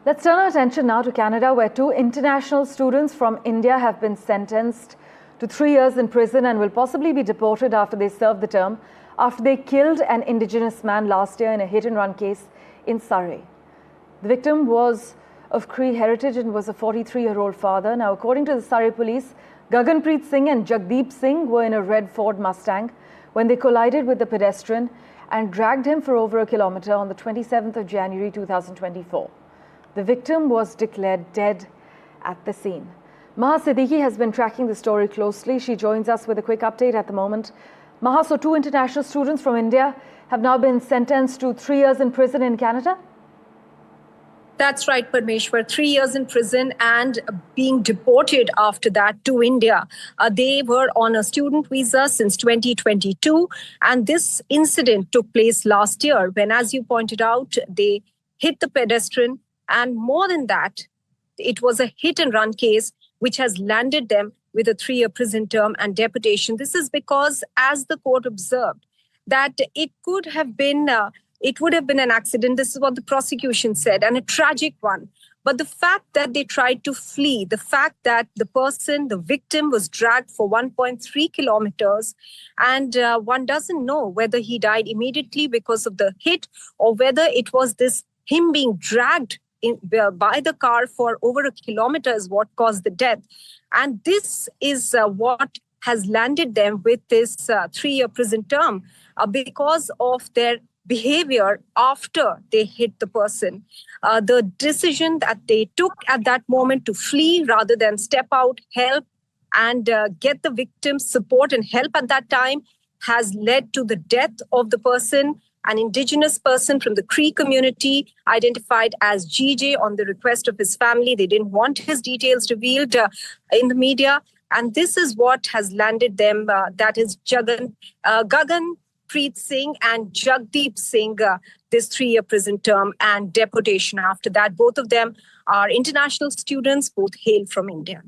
Let's turn our attention now to Canada, where two international students from India have been sentenced to 3 years in prison and will possibly be deported after they serve the term after they killed an Indigenous man last year in a hit-and-run case in Surrey. The victim was of Cree heritage and was a 43-year-old father. Now, according to the Surrey police, Gaganpreet Singh and Jagdeep Singh were in a red Ford Mustang when they collided with the pedestrian and dragged him for over a kilometre on the 27th of January 2024. The victim was declared dead at the scene. Maha Siddiqui has been tracking the story closely. She joins us with a quick update at the moment. Maha, so two international students from India have now been sentenced to 3 years in prison in Canada? That's right, Parmeshwar. 3 years in prison and being deported after that to India. They were on a student visa since 2022. And this incident took place last year when, as you pointed out, they hit the pedestrian. And more than that, it was a hit-and-run case which has landed them with a 3-year prison term and deportation. This is because, as the court observed, that it would have been an accident. This is what the prosecution said, and a tragic one. But the fact that they tried to flee, the fact that the victim was dragged for 1.3 kilometers, and one doesn't know whether he died immediately because of the hit or whether it was him being dragged by the car for over a kilometer is what caused the death. And this is what has landed them with this 3-year prison term because of their behavior after they hit the person. The decision that they took at that moment to flee rather than step out, help, and get the victim's support and help at that time has led to the death of the person, an Indigenous person from the Cree community, identified as GJ on the request of his family. They didn't want his details revealed in the media. And this is what has landed them. That is Gaganpreet Singh and Jagdeep Singh, this 3-year prison term and deportation after that. Both of them are international students, both hail from India.